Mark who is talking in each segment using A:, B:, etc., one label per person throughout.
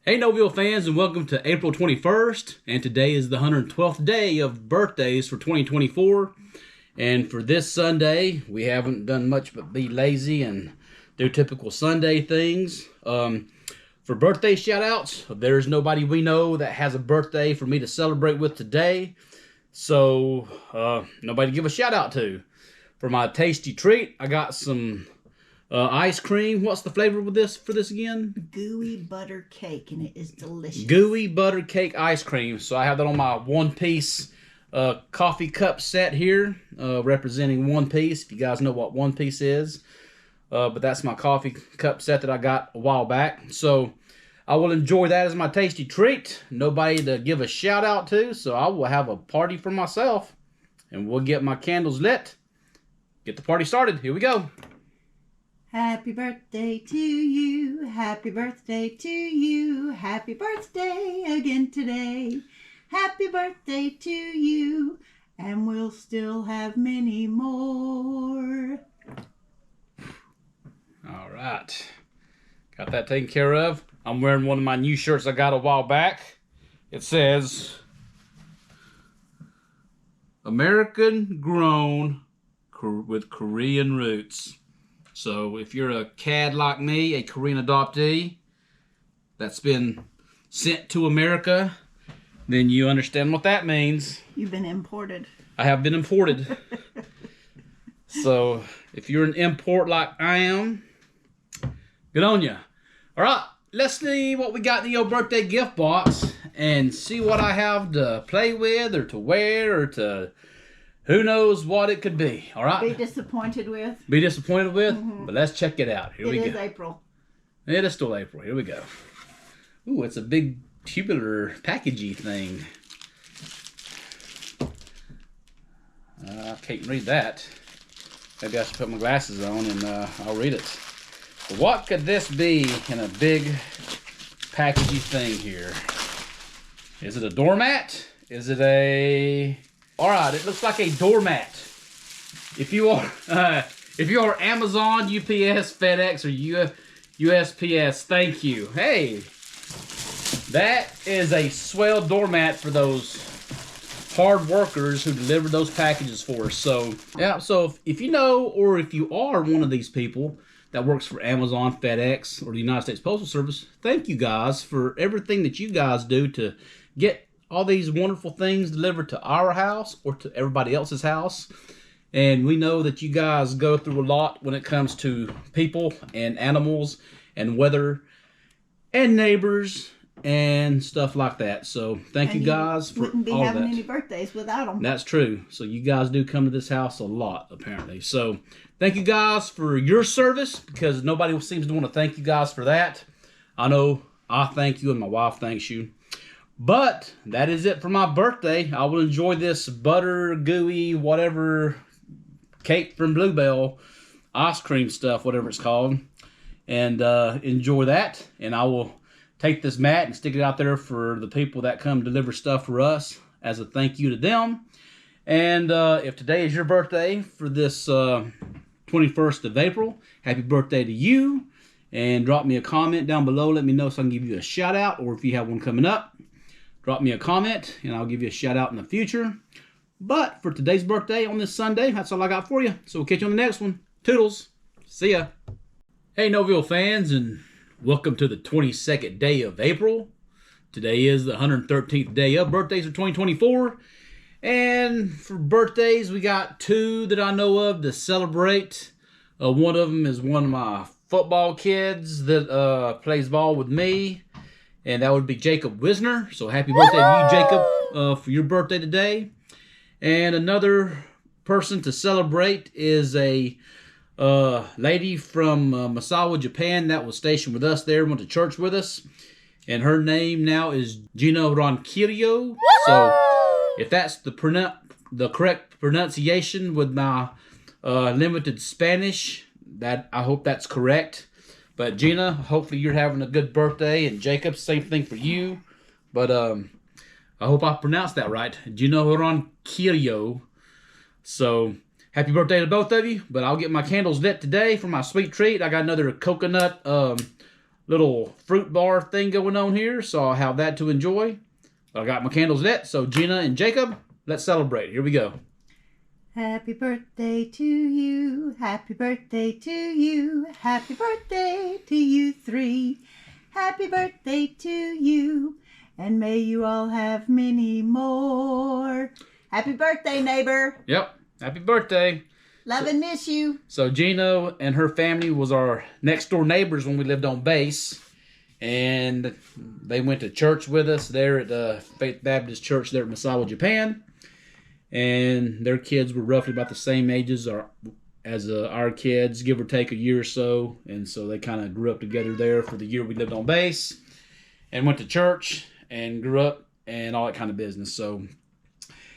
A: Hey Noville fans, and welcome to April 21st, and today is the 112th day of birthdays for 2024. And for this Sunday, we haven't done much but be lazy and do typical Sunday things. For birthday shout-outs, there's nobody we know that has a birthday for me to celebrate with today, so nobody to give a shout-out to. For my tasty treat, I got some ice cream. What's the flavor for this again?
B: Gooey butter cake, and it is delicious.
A: Gooey butter cake ice cream. So I have that on my one-piece coffee cup set here, representing One Piece. If you guys know what One Piece is, but that's my coffee cup set that I got a while back. So I will enjoy that as my tasty treat. Nobody to give a shout out to, so I will have a party for myself, and we'll get my candles lit. Get the party started. Here we go.
B: Happy birthday to you, happy birthday to you, happy birthday again today. Happy birthday to you, and we'll still have many more.
A: All right. Got that taken care of. I'm wearing one of my new shirts I got a while back. It says, American grown with Korean roots. So if you're a CAD like me, a Korean adoptee that's been sent to America, then you understand what that means.
B: You've been imported.
A: I have been imported. So if you're an import like I am, good on ya. All right, let's see what we got in your birthday gift box and see what I have to play with or to wear or to... who knows what it could be, all right?
B: Be disappointed with.
A: Be disappointed with? Mm-hmm. But let's check it out. Here we go.
B: It is April.
A: It is still April. Here we go. Ooh, it's a big tubular packagey thing. I can't read that. Maybe I should put my glasses on and I'll read it. But what could this be in a big packagey thing here? Is it a doormat? Is it a... All right, it looks like a doormat. If you are Amazon, UPS, FedEx, or USPS, thank you. Hey, that is a swell doormat for those hard workers who deliver those packages for us. So yeah, so if you know, or if you are one of these people that works for Amazon, FedEx, or the United States Postal Service, thank you guys for everything that you guys do to get all these wonderful things delivered to our house or to everybody else's house. And we know that you guys go through a lot when it comes to people and animals and weather and neighbors and stuff like that. So thank you guys for all of that.
B: Wouldn't be having any birthdays without them.
A: That's true. So you guys do come to this house a lot, apparently. So thank you guys for your service, because nobody seems to want to thank you guys for that. I know I thank you and my wife thanks you. But that is it for my birthday. I will enjoy this butter, gooey, whatever, cake from Bluebell, ice cream stuff, whatever it's called, and enjoy that. And I will take this mat and stick it out there for the people that come deliver stuff for us as a thank you to them. And if today is your birthday for this 21st of April, happy birthday to you. And drop me a comment down below. Let me know so I can give you a shout out, or if you have one coming up, drop me a comment, and I'll give you a shout-out in the future. But for today's birthday on this Sunday, that's all I got for you. So we'll catch you on the next one. Toodles. See ya. Hey, Noville fans, and welcome to the 22nd day of April. Today is the 113th day of birthdays of 2024. And for birthdays, we got two that I know of to celebrate. One of them is one of my football kids that plays ball with me. And that would be Jacob Wisner. So happy birthday to you, Jacob, for your birthday today. And another person to celebrate is a lady from Misawa, Japan, that was stationed with us there, went to church with us. And her name now is Gina Ronquillo. So if that's the correct pronunciation with my limited Spanish, that I hope that's correct. But Gina, hopefully you're having a good birthday. And Jacob, same thing for you. But I hope I pronounced that right. Gina Ronquillo. So happy birthday to both of you. But I'll get my candles lit today for my sweet treat. I got another coconut little fruit bar thing going on here, so I'll have that to enjoy. I got my candles lit, so Gina and Jacob, let's celebrate. Here we go.
B: Happy birthday to you. Happy birthday to you. Happy birthday to you three. Happy birthday to you. And may you all have many more. Happy birthday, neighbor.
A: Yep. Happy birthday.
B: Love and miss you.
A: So Gina and her family was our next door neighbors when we lived on base. And they went to church with us there at the Faith Baptist Church there in Misawa, Japan. And their kids were roughly about the same ages as our kids, give or take a year or so. And so they kind of grew up together there for the year we lived on base. And went to church and grew up and all that kind of business. So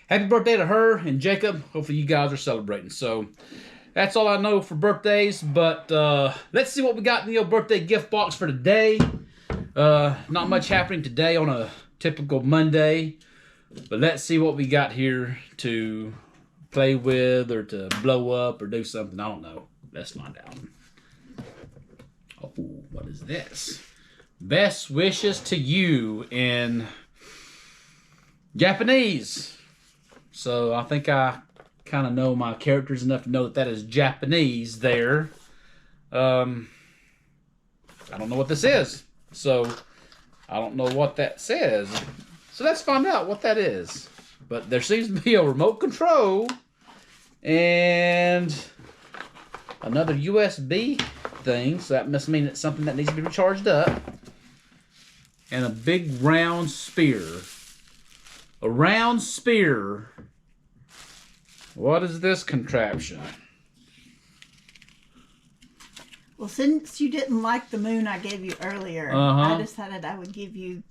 A: happy birthday to her and Jacob. Hopefully you guys are celebrating. So that's all I know for birthdays. But let's see what we got in the old birthday gift box for today. Not much happening today on a typical Monday. But let's see what we got here to play with or to blow up or do something. I don't know. Let's find out. Oh, what is this? Best wishes to you in Japanese. So I think I kind of know my characters enough to know that is Japanese there. I don't know what this is. So I don't know what that says. So let's find out what that is. But there seems to be a remote control and another USB thing. So that must mean it's something that needs to be recharged up. And a big round spear. A round spear. What is this contraption?
B: Well, since you didn't like the moon I gave you earlier, I decided I would give you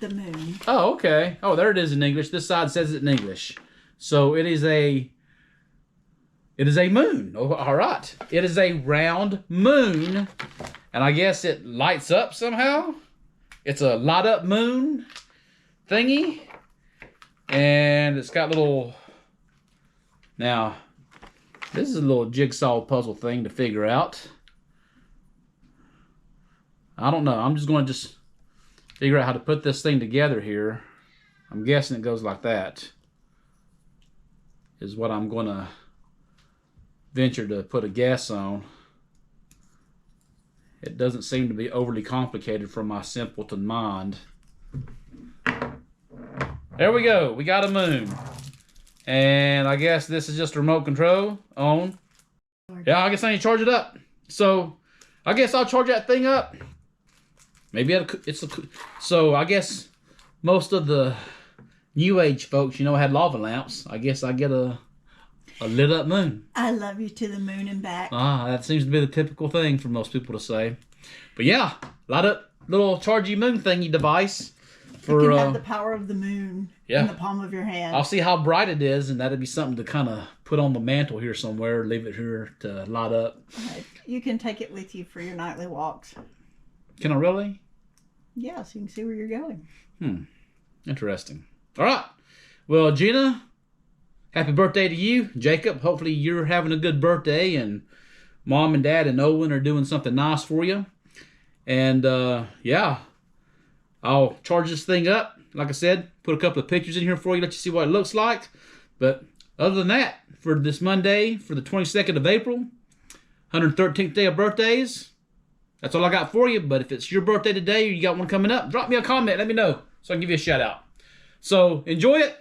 B: the moon.
A: Oh, okay. Oh, there it is in English. This side says it in English. So it is a moon. Oh, all right. It is a round moon. And I guess it lights up somehow. It's a light up moon thingy. And it's got little... Now, this is a little jigsaw puzzle thing to figure out. I don't know. I'm just going to figure out how to put this thing together here. I'm guessing it goes like that. Is what I'm going to venture to put a guess on. It doesn't seem to be overly complicated for my simpleton mind. There we go. We got a moon. And I guess this is just a remote control on. Yeah, I guess I need to charge it up. So I guess I'll charge that thing up. Maybe so I guess most of the new age folks, had lava lamps. I guess I get a lit up moon.
B: I love you to the moon and back.
A: That seems to be the typical thing for most people to say. But yeah, light up little chargy moon thingy device.
B: You can have the power of the moon in the palm of your hand.
A: I'll see how bright it is, and that'd be something to kind of put on the mantle here somewhere, leave it here to light up.
B: Right. You can take it with you for your nightly walks.
A: Can I really?
B: Yeah, so you can see where you're going.
A: Interesting. All right. Well, Gina, happy birthday to you. Jacob, hopefully you're having a good birthday, and Mom and Dad and Owen are doing something nice for you. And, yeah, I'll charge this thing up. Like I said, put a couple of pictures in here for you, let you see what it looks like. But other than that, for this Monday, for the 22nd of April, 113th day of birthdays, that's all I got for you. But if it's your birthday today or you got one coming up, drop me a comment. Let me know so I can give you a shout out. So enjoy it.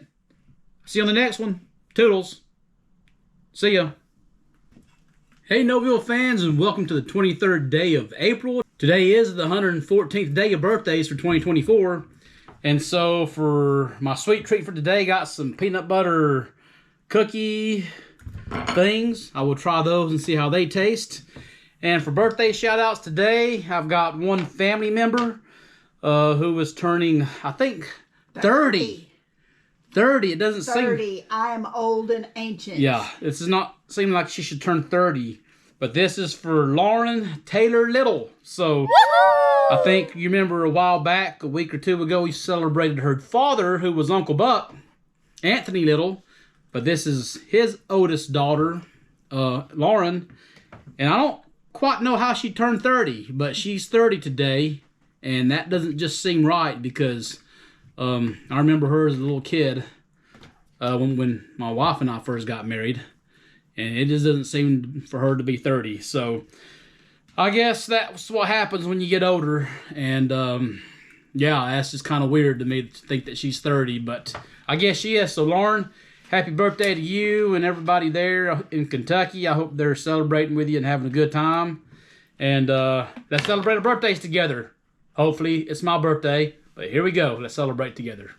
A: See you on the next one. Toodles. See ya. Hey, Noville fans, and welcome to the 23rd day of April. Today is the 114th day of birthdays for 2024. And so for my sweet treat for today, got some peanut butter cookie things. I will try those and see how they taste. And for birthday shout outs today, I've got one family member who is turning, I think, 30. 30. It doesn't
B: 30.
A: seem...
B: I am old and ancient.
A: Yeah, this does not seem like she should turn 30. But this is for Lauren Taylor Little. So I think you remember a while back, a week or two ago, we celebrated her father, who was Uncle Buck, Anthony Little. But this is his oldest daughter, Lauren. And I don't quite know how she turned 30, but she's 30 today, and that doesn't just seem right because I remember her as a little kid when my wife and I first got married, and it just doesn't seem for her to be 30. So I guess that's what happens when you get older, and yeah, that's just kind of weird to me to think that she's 30, but I guess she is. So Lauren, happy birthday to you and everybody there in Kentucky. I hope they're celebrating with you and having a good time. And let's celebrate our birthdays together. Hopefully it's my birthday, but here we go. Let's celebrate together.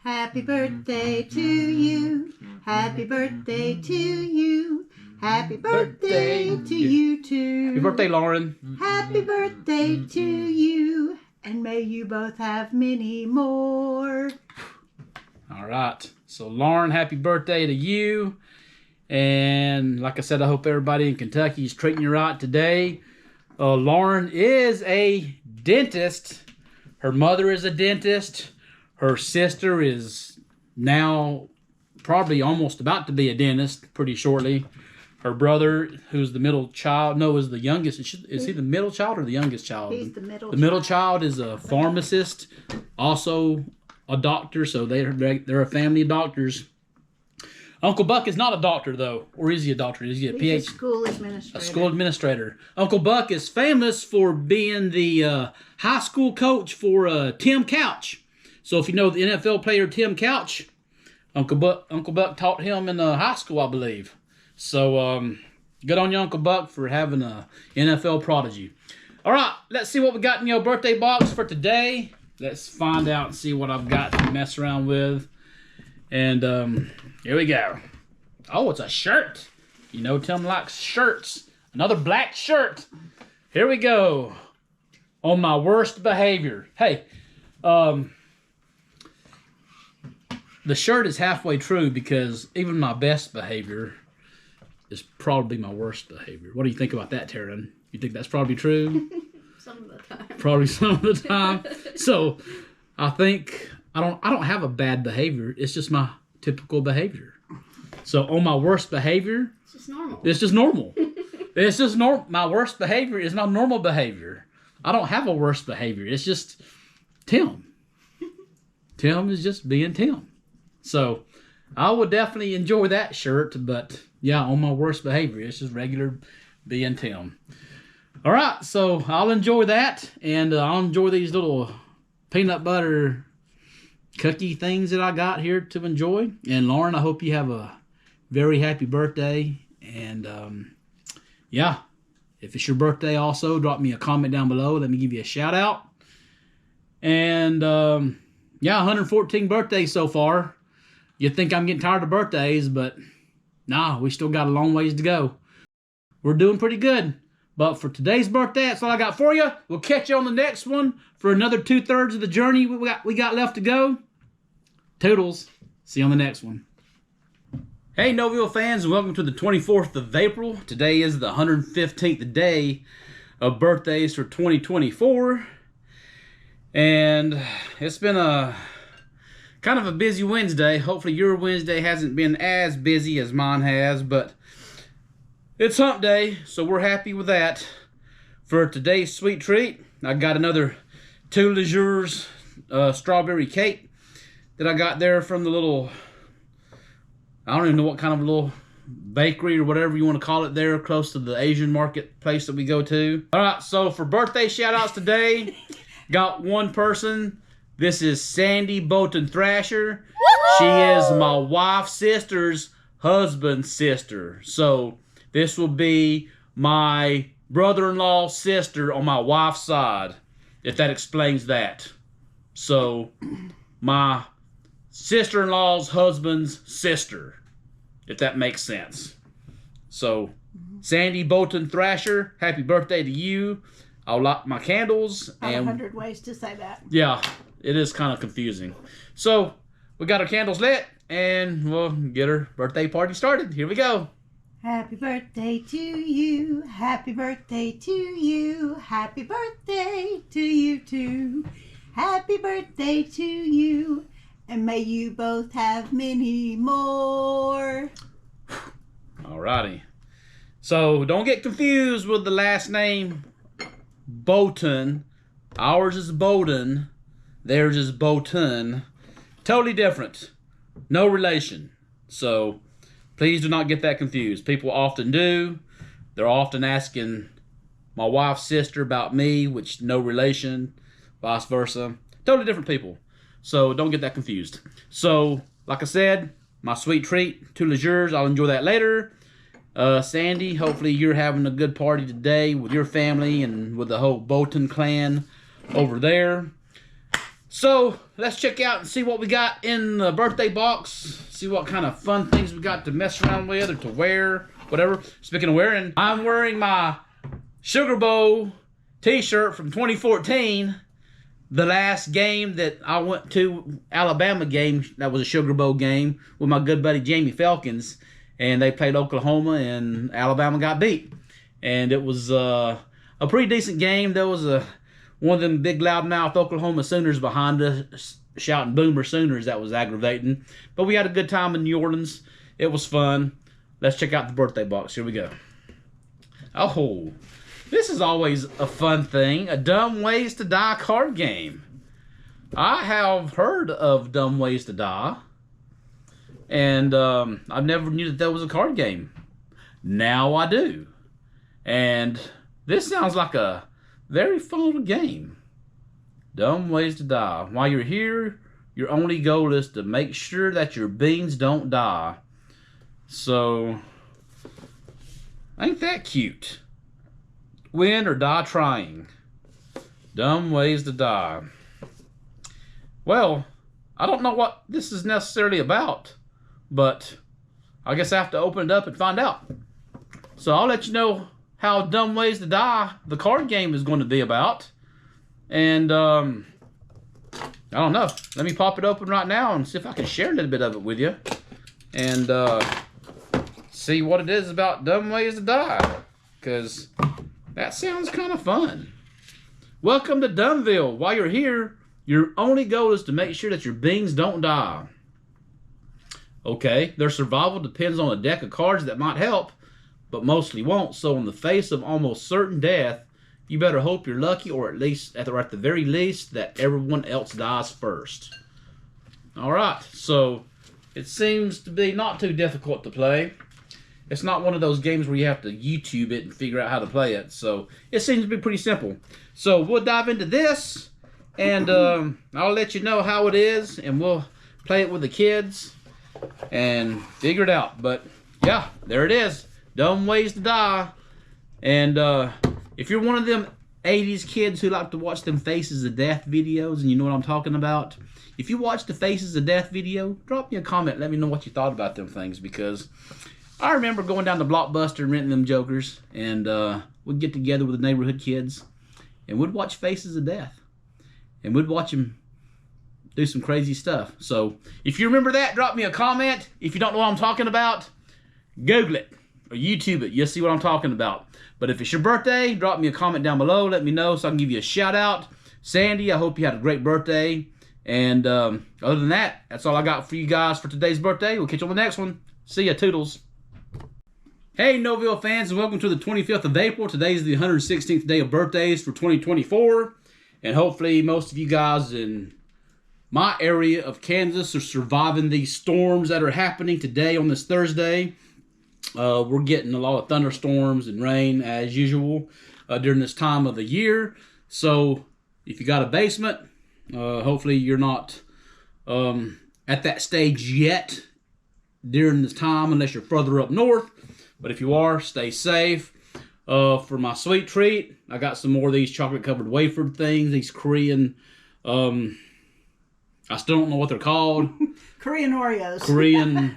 B: Happy birthday to you. Happy birthday to you. Happy birthday to you too.
A: Happy birthday, Lauren.
B: Happy birthday to you. And may you both have many more.
A: All right. So, Lauren, happy birthday to you. And like I said, I hope everybody in Kentucky is treating you right today. Lauren is a dentist. Her mother is a dentist. Her sister is now probably almost about to be a dentist pretty shortly. Her brother, who's the middle child, is the youngest. Is he the middle child or the youngest child?
B: He's the middle child.
A: The middle child is a pharmacist, also a doctor, so they're a family of doctors. Uncle Buck is not a doctor, though. Or is he a doctor? Is he a PhD?
B: He's a school administrator.
A: A school administrator. Uncle Buck is famous for being the high school coach for Tim Couch. So if you know the NFL player Tim Couch, Uncle Buck taught him in high school, I believe. So good on you, Uncle Buck, for having a NFL prodigy. All right, let's see what we got in your birthday box for today. Let's find out and see what I've got to mess around with. And here we go. Oh, it's a shirt. You know Tim likes shirts. Another black shirt. Here we go. On my worst behavior. Hey, the shirt is halfway true because even my best behavior is probably my worst behavior. What do you think about that, Taryn? You think that's probably true?
C: Some of the time.
A: Probably some of the time. So I think I don't have a bad behavior. It's just my typical behavior. So on my worst behavior,
C: It's just normal.
A: it's just normal. It's just normal. My worst behavior is my normal behavior. I don't have a worst behavior. It's just Tim. Tim is just being Tim. So I would definitely enjoy that shirt, but yeah, on my worst behavior, it's just regular being Tim. All right, so I'll enjoy that, and I'll enjoy these little peanut butter cookie things that I got here to enjoy. And Lauren, I hope you have a very happy birthday. And yeah, if it's your birthday also, drop me a comment down below. Let me give you a shout out. And yeah, 114 birthdays so far. You'd think I'm getting tired of birthdays, but nah, we still got a long ways to go. We're doing pretty good. But for today's birthday, that's all I got for you. We'll catch you on the next one for another 2/3 of the journey we got left to go. Toodles. See you on the next one. Hey, Noville fans, and welcome to the 24th of April. Today is the 115th day of birthdays for 2024. And it's been a kind of a busy Wednesday. Hopefully your Wednesday hasn't been as busy as mine has, but it's hump day, so we're happy with that. For today's sweet treat, I got another 2 Lejours strawberry cake that I got there from the little, I don't even know what kind of little bakery or whatever you want to call it there, close to the Asian market place that we go to. All right, so for birthday shout-outs today, got one person. This is Sandy Bolton Thrasher. She is my wife's sister's husband's sister. So this will be my brother-in-law's sister on my wife's side, if that explains that. So my sister-in-law's husband's sister, if that makes sense. So Sandy Bolton Thrasher, happy birthday to you. I'll light my candles.
B: About
A: And
B: 100 ways to say that.
A: yeah, it is kind of confusing. So we got our candles lit, and we'll get our birthday party started. Here we go.
B: Happy birthday to you. Happy birthday to you. Happy birthday to you too. Happy birthday to you. And may you both have many more.
A: Alrighty. So don't get confused with the last name Bolton. Ours is Bolton. Theirs is Bolton. Totally different. No relation. So please do not get that confused. People often do. They're often asking my wife's sister about me, which no relation, vice versa. Totally different people. So don't get that confused. So, like I said, my sweet treat, two jours. I'll enjoy that later. Sandy, hopefully you're having a good party today with your family and with the whole Bolton clan over there. So, let's check out and see what we got in the birthday box. See what kind of fun things we got to mess around with or to wear, whatever. Speaking of wearing, I'm wearing my Sugar Bowl t-shirt from 2014. The last game that I went to, Alabama game, that was a Sugar Bowl game with my good buddy Jamie Falcons. And they played Oklahoma, and Alabama got beat. And it was a pretty decent game. There was one of them big loudmouth Oklahoma Sooners behind us shouting Boomer Sooners. That was aggravating. But we had a good time in New Orleans. It was fun. Let's check out the birthday box. Here we go. Oh, this is always a fun thing. A Dumb Ways to Die card game. I have heard of Dumb Ways to Die. And I never knew that there was a card game. Now I do. And this sounds like a very fun little game. Dumb Ways to Die. While you're here, your only goal is to make sure that your beans don't die. So, ain't that cute? Win or die trying. Dumb Ways to Die. Well, I don't know what this is necessarily about. But I guess I have to open it up and find out. So I'll let you know how Dumb Ways to Die the card game is going to be about. And I don't know. Let me pop it open right now and see if I can share a little bit of it with you. And see what it is about Dumb Ways to Die. Because that sounds kind of fun. Welcome to Dumbville. While you're here, your only goal is to make sure that your beans don't die. Okay, their survival depends on a deck of cards that might help, but mostly won't. So in the face of almost certain death, you better hope you're lucky, or at the very least, that everyone else dies first. Alright, so it seems to be not too difficult to play. It's not one of those games where you have to YouTube it and figure out how to play it. So it seems to be pretty simple. So we'll dive into this, and I'll let you know how it is, and we'll play it with the kids and figure it out. But yeah, there it is. Dumb Ways to Die. And if you're one of them 80s kids who like to watch them Faces of Death videos, and you know what I'm talking about, if you watch the Faces of Death video, drop me a comment. Let me know what you thought about them things, because I remember going down to Blockbuster and renting them jokers, and we'd get together with the neighborhood kids, and we'd watch Faces of Death, and we'd watch them do some crazy stuff. So if you remember that, drop me a comment. If you don't know what I'm talking about, Google it or YouTube it. You'll see what I'm talking about. But if it's your birthday, drop me a comment down below. Let me know so I can give you a shout out. Sandy, I hope you had a great birthday. And other than that, that's all I got for you guys for today's birthday. We'll catch you on the next one. See ya, toodles. Hey, Noville fans, and welcome to the 25th of April. Today's the 116th day of birthdays for 2024. And hopefully most of you guys in my area of Kansas are surviving these storms that are happening today on this Thursday. We're getting a lot of thunderstorms and rain as usual during this time of the year. So if you got a basement, hopefully you're not at that stage yet during this time, unless you're further up north. But if you are, stay safe. For my sweet treat, I got some more of these chocolate covered wafer things, these Korean I still don't know what they're called.
B: Korean Oreos.
A: Korean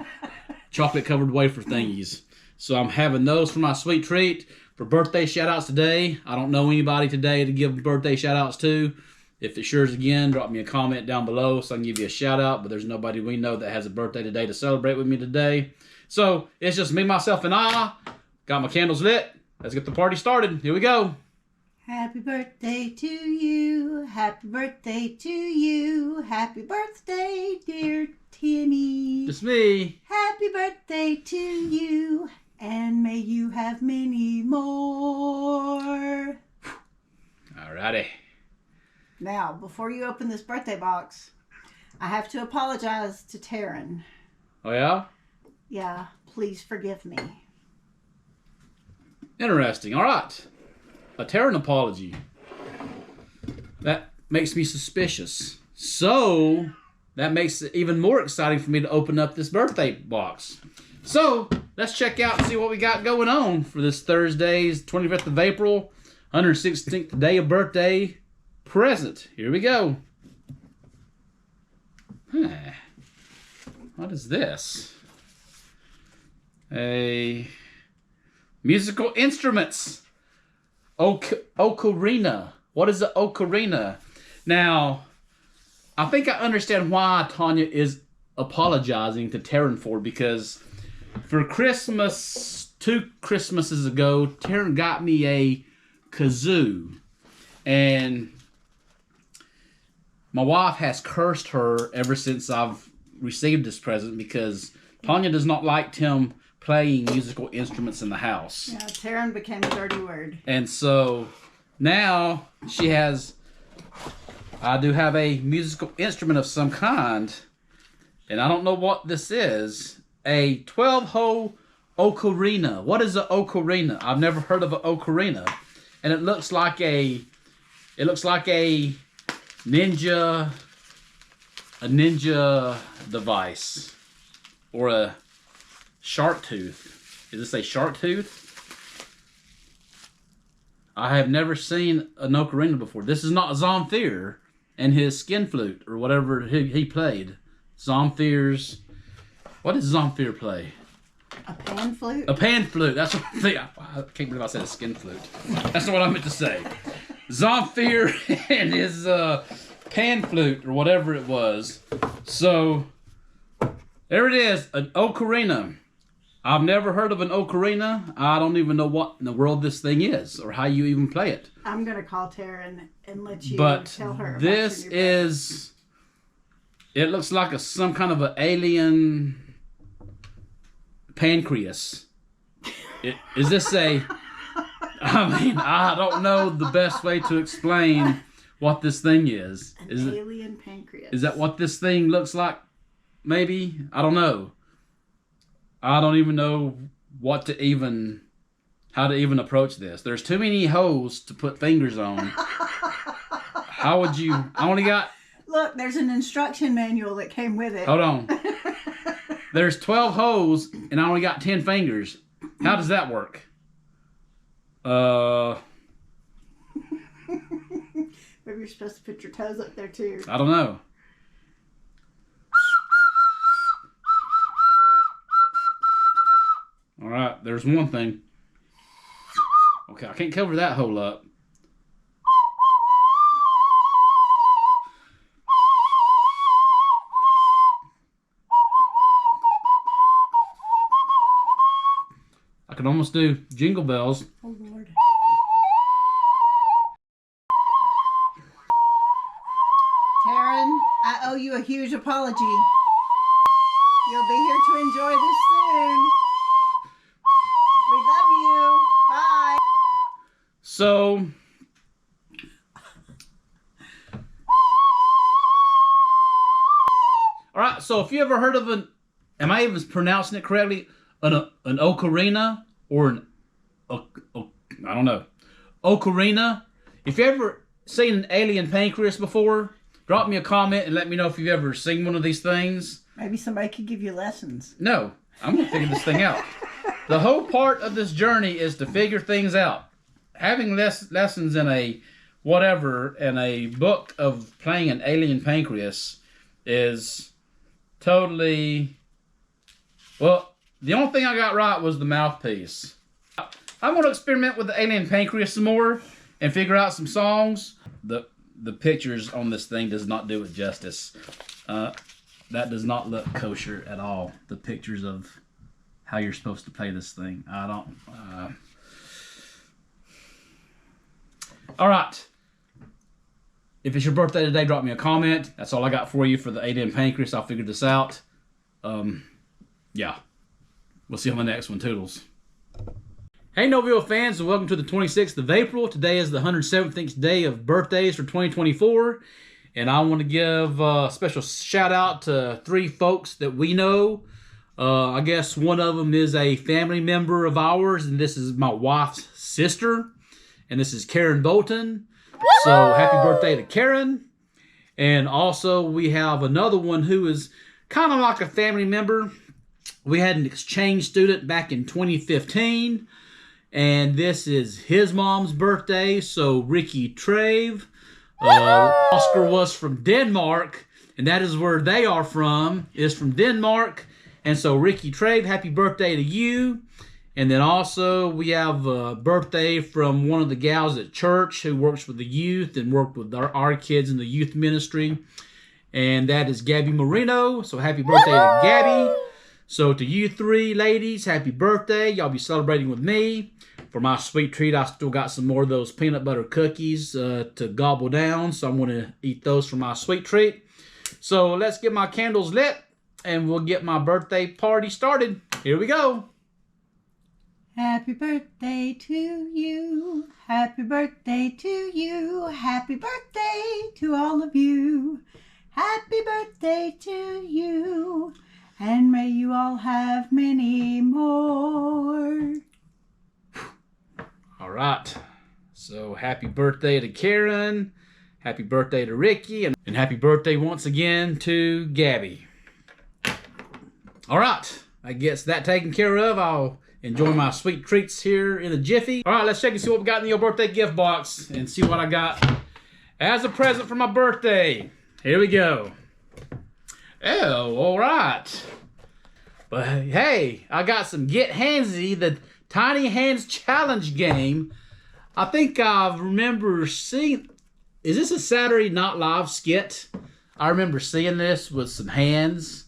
A: chocolate-covered wafer thingies. So I'm having those for my sweet treat. For birthday shout-outs today, I don't know anybody today to give birthday shout-outs to. If it's yours again, drop me a comment down below so I can give you a shout-out. But there's nobody we know that has a birthday today to celebrate with me today. So it's just me, myself, and I. Got my candles lit. Let's get the party started. Here we go.
B: Happy birthday to you. Happy birthday to you. Happy birthday, dear Timmy.
A: It's me.
B: Happy birthday to you. And may you have many more.
A: Alrighty.
B: Now, before you open this birthday box, I have to apologize to Taryn.
A: Oh, yeah?
B: Yeah, please forgive me.
A: Interesting. All right. A Taryn apology. That makes me suspicious. So, that makes it even more exciting for me to open up this birthday box. So, let's check out and see what we got going on for this Thursday's 25th of April, 116th day of birthday present. Here we go. What is this? A musical instruments. Ocarina. What is an ocarina? Now, I think I understand why Tanya is apologizing to Taryn for, because for Christmas, 2 Christmases ago, Taryn got me a kazoo. And my wife has cursed her ever since I've received this present because Tanya does not like Tim playing musical instruments in the house.
B: Yeah, Taryn became a dirty word.
A: And so now I do have a musical instrument of some kind, and I don't know what this is. A 12-hole ocarina. What is an ocarina? I've never heard of an ocarina. And it looks like a ninja device, or a shark tooth. Is this a shark tooth? I have never seen an ocarina before. This is not Zamfir and his skin flute, or whatever he played. Zamfir's... What does Zamfir play?
B: A pan flute?
A: A pan flute. That's what I think. I can't believe I said a skin flute. That's not what I meant to say. Zamfir and his pan flute, or whatever it was. So, there it is. An ocarina. I've never heard of an ocarina. I don't even know what in the world this thing is, or how you even play it.
B: I'm going to call Taryn and let you tell her.
A: This is... It looks like some kind of an alien pancreas. Is this a... I mean, I don't know the best way to explain what this thing is.
B: An alien pancreas.
A: Is that what this thing looks like? Maybe? I don't know. I don't even know how to even approach this. There's too many holes to put fingers on. How would you... I only got...
B: Look, there's an instruction manual that came with it.
A: Hold on. There's 12 holes, and I only got 10 fingers. How does that work?
B: Maybe you're supposed to put your toes up there, too.
A: I don't know. All right, there's one thing. Okay, I can't cover that hole up. I can almost do Jingle Bells.
B: Oh, Lord. Taryn, I owe you a huge apology. You'll be here to enjoy this soon. We love you. Bye.
A: So, all right. So, if you ever heard of am I even pronouncing it correctly? An ocarina, or I don't know, ocarina. If you ever seen an alien pancreas before, drop me a comment and let me know if you've ever seen one of these things.
B: Maybe somebody could give you lessons.
A: No, I'm gonna figure this thing out. The whole part of this journey is to figure things out. Having lessons in a book of playing an alien pancreas is totally... Well, the only thing I got right was the mouthpiece. I'm going to experiment with the alien pancreas some more and figure out some songs. The pictures on this thing does not do it justice. That does not look kosher at all. The pictures of how you're supposed to play this thing. I don't... All right. If it's your birthday today, drop me a comment. That's all I got for you for the alien pancreas. I'll figure this out. Yeah. We'll see you on the next one. Toodles. Hey, Noville fans, and welcome to the 26th of April. Today is the 117th day of birthdays for 2024, and I want to give a special shout out to 3 folks that we know. I guess one of them is a family member of ours, and this is my wife's sister, and this is Karan Bolton. So happy birthday to Karan. And also we have another one who is kind of like a family member. We had an exchange student back in 2015. And this is his mom's birthday, so Rikke Trave. Oscar was from Denmark, and that is where they are from, is from Denmark. And so Rikke Trave, happy birthday to you. And then also we have a birthday from one of the gals at church who works with the youth and worked with our kids in the youth ministry. And that is Gabby Mareno, so happy birthday to Gabby. So to you 3 ladies, happy birthday. Y'all be celebrating with me. For my sweet treat, I still got some more of those peanut butter cookies to gobble down. So I'm going to eat those for my sweet treat. So let's get my candles lit and we'll get my birthday party started. Here we go.
B: Happy birthday to you. Happy birthday to you. Happy birthday to all of you. Happy birthday to you. And may you all have many more.
A: All right. So happy birthday to Karan. Happy birthday to Rikke. And happy birthday once again to Gabby. All right. I guess that taken care of. I'll enjoy my sweet treats here in a jiffy. All right, let's check and see what we got in your birthday gift box and see what I got as a present for my birthday. Here we go. Oh, all right. But hey, I got some Get Handsy, the Tiny Hands Challenge game. I think I remember seeing... Is this a Saturday Night Live skit? I remember seeing this with some hands.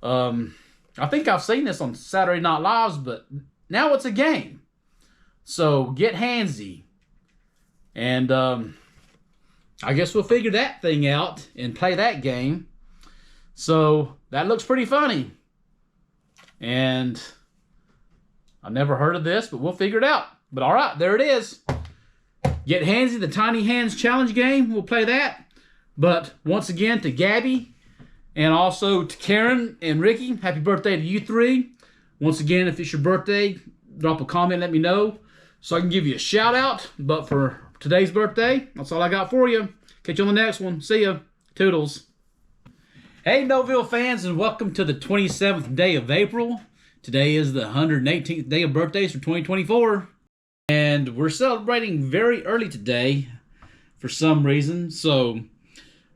A: I think I've seen this on Saturday Night Lives, but now it's a game. So Get Handsy. And I guess we'll figure that thing out and play that game. So that looks pretty funny. And I never heard of this, but we'll figure it out. But all right, there it is. Get Handsy, the Tiny Hands Challenge game. We'll play that. But once again, to Gabby and also to Karan and Rikke, happy birthday to you 3. Once again, if it's your birthday, drop a comment, let me know so I can give you a shout out. But for today's birthday, that's all I got for you. Catch you on the next one. See ya. Toodles. Hey, Noville fans, and welcome to the 27th day of April. Today is the 118th day of birthdays for 2024. And we're celebrating very early today for some reason. So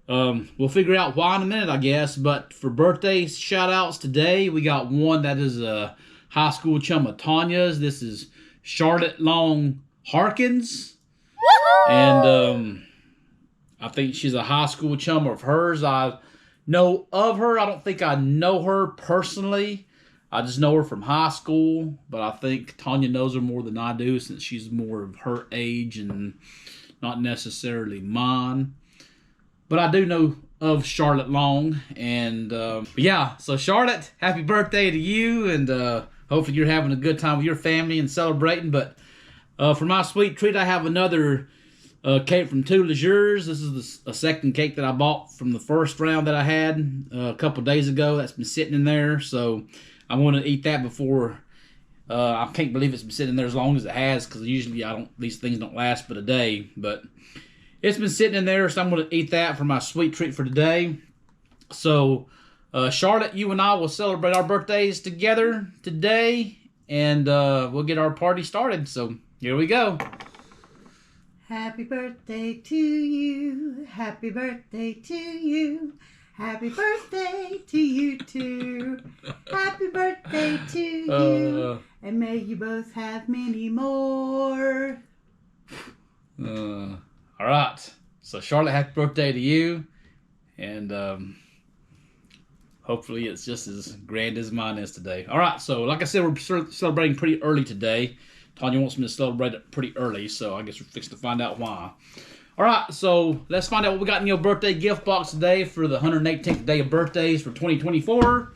A: we'll figure out why in a minute, I guess. But for birthday shout-outs today, we got one that is a high school chum of Tanya's. This is Charlotte Long Harkins. And I think she's a high school chum of hers. I know of her. I don't think I know her personally. I just know her from high school, but I think Tanya knows her more than I do since she's more of her age and not necessarily mine. But I do know of Charlotte Long. And yeah, so Charlotte, happy birthday to you. And hopefully you're having a good time with your family and celebrating. But for my sweet treat, I have another cake from Two Leisures. This is a second cake that I bought from the first round that I had a couple days ago. That's been sitting in there. So I want to eat that before. I can't believe it's been sitting there as long as it has, because usually these things don't last but a day. But it's been sitting in there, so I'm going to eat that for my sweet treat for today. So Charlotte, you and I will celebrate our birthdays together today, and we'll get our party started. So here we go.
B: Happy birthday to you. Happy birthday to you. Happy birthday to you too. Happy birthday to you. And may you both have many more.
A: All right. So Charlotte, happy birthday to you. And hopefully it's just as grand as mine is today. All right. So like I said, we're celebrating pretty early today. Tanya wants me to celebrate it pretty early, so I guess we're fixing to find out why. All right, so let's find out what we got in your birthday gift box today for the 118th day of birthdays for 2024.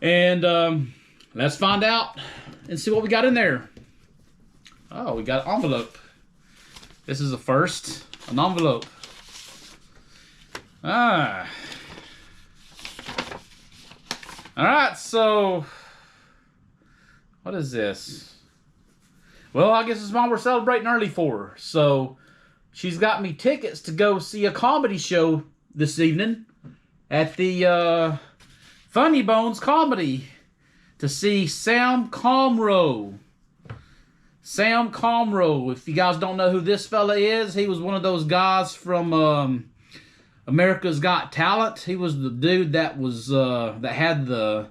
A: And let's find out and see what we got in there. Oh, we got an envelope. This is a first. An envelope. Ah. Alright, so... what is this? Well, I guess it's mom we're celebrating early for her. So, she's got me tickets to go see a comedy show this evening at the Funny Bones Comedy to see Sam Comroe. Sam Comroe. If you guys don't know who this fella is, he was one of those guys from America's Got Talent. He was the dude that was that had the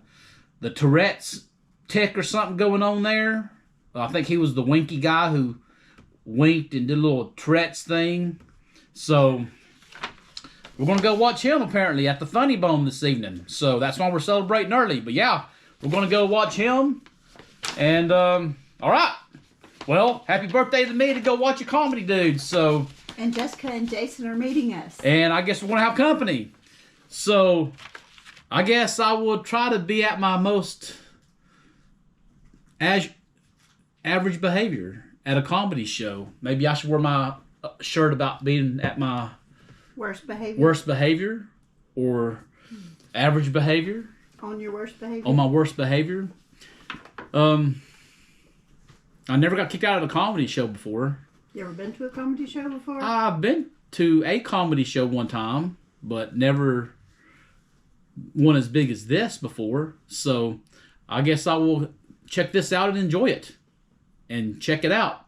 A: Tourette's tick or something going on there. I think he was the winky guy who winked and did a little Tourette's thing. So we're gonna go watch him apparently at the Funny Bone this evening. So that's why we're celebrating early. But yeah, we're gonna go watch him. And all right. Well, happy birthday to me to go watch a comedy dude. So.
B: And Jessica and Jason are meeting us.
A: And I guess we're going to have company. So, I guess I will try to be at my most average behavior at a comedy show. Maybe I should wear my shirt about being at my
B: worst
A: behavior or average behavior.
B: On your worst behavior?
A: On my worst behavior. I never got kicked out of a comedy show before.
B: You ever been to a comedy show before?
A: I've been to a comedy show one time, but never one as big as this before. So I guess I will check this out and enjoy it. And check it out.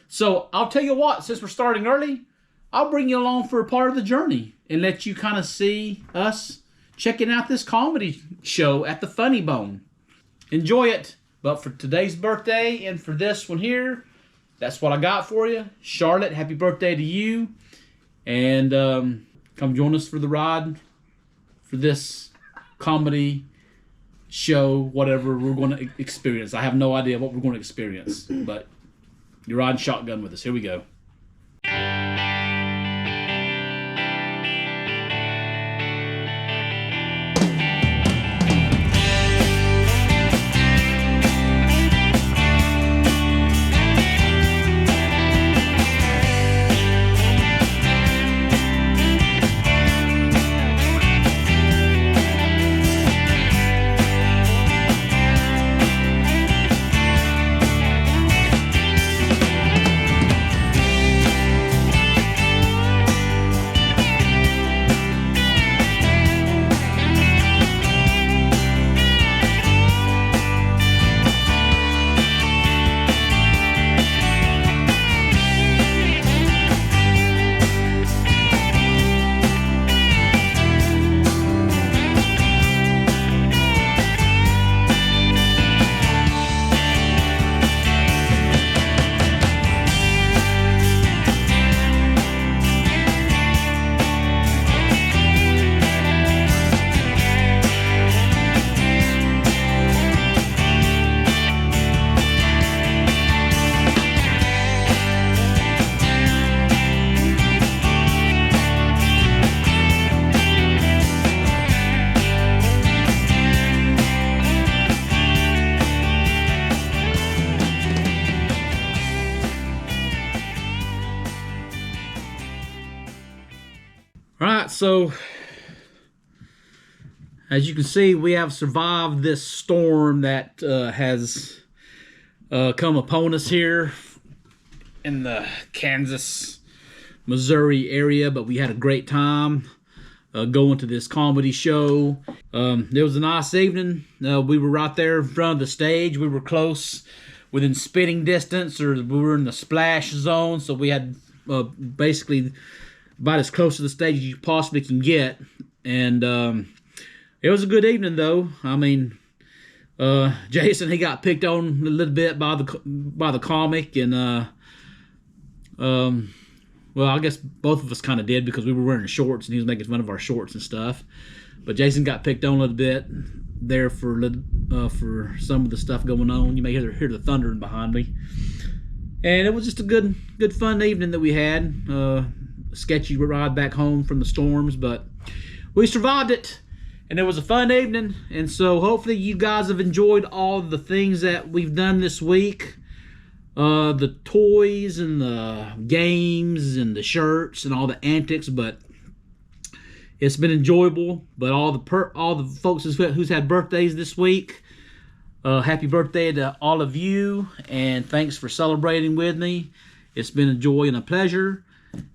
A: So I'll tell you what, since we're starting early, I'll bring you along for a part of the journey and let you kind of see us checking out this comedy show at the Funny Bone. Enjoy it. But for today's birthday and for this one here, that's what I got for you. Charlotte, happy birthday to you. And come join us for the ride for this comedy show, whatever we're going to experience. I have no idea what we're going to experience, but you're riding shotgun with us. Here we go. So, as you can see, we have survived this storm that has come upon us here in the Kansas, Missouri area, but we had a great time going to this comedy show. It was a nice evening. We were right there in front of the stage. We were close, within spitting distance, or we were in the splash zone, so we had basically about as close to the stage as you possibly can get. And it was a good evening, though. I mean, Jason, he got picked on a little bit by the comic, and well, I guess both of us kind of did because we were wearing shorts and he was making fun of our shorts and stuff. But Jason got picked on a little bit there for some of the stuff going on. You may hear the thundering behind me. And it was just a good fun evening that we had. Sketchy ride back home from the storms, but we survived it, and it was a fun evening. And so hopefully you guys have enjoyed all the things that we've done this week. the toys and the games and the shirts and all the antics, but it's been enjoyable. But all the folks who's had birthdays this week, happy birthday to all of you, and thanks for celebrating with me. It's been a joy and a pleasure.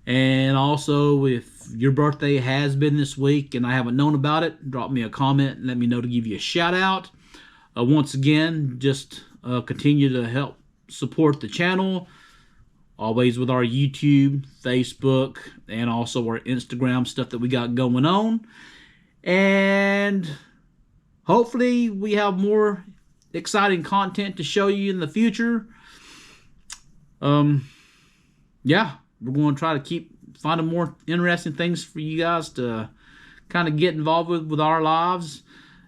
A: And also, if your birthday has been this week and I haven't known about it, drop me a comment and let me know to give you a shout out. Once again, just continue to help support the channel, always with our YouTube, Facebook, and also our Instagram stuff that we got going on. And hopefully we have more exciting content to show you in the future. Yeah, we're going to try to keep finding more interesting things for you guys to kind of get involved with our lives.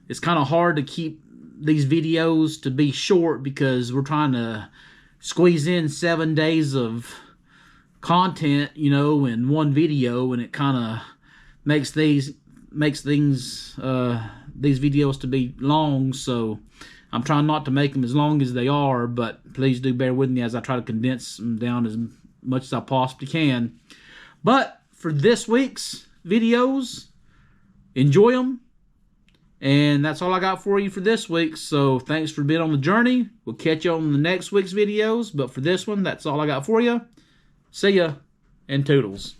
A: It's kind of hard to keep these videos to be short because we're trying to squeeze in 7 days of content, you know, in one video, and it kind of makes these videos to be long. So I'm trying not to make them as long as they are, but please do bear with me as I try to condense them down as much as I possibly can. But for this week's videos, enjoy them. And that's all I got for you for this week. So thanks for being on the journey. We'll catch you on the next week's videos. But for this one, that's all I got for you. See ya, and toodles.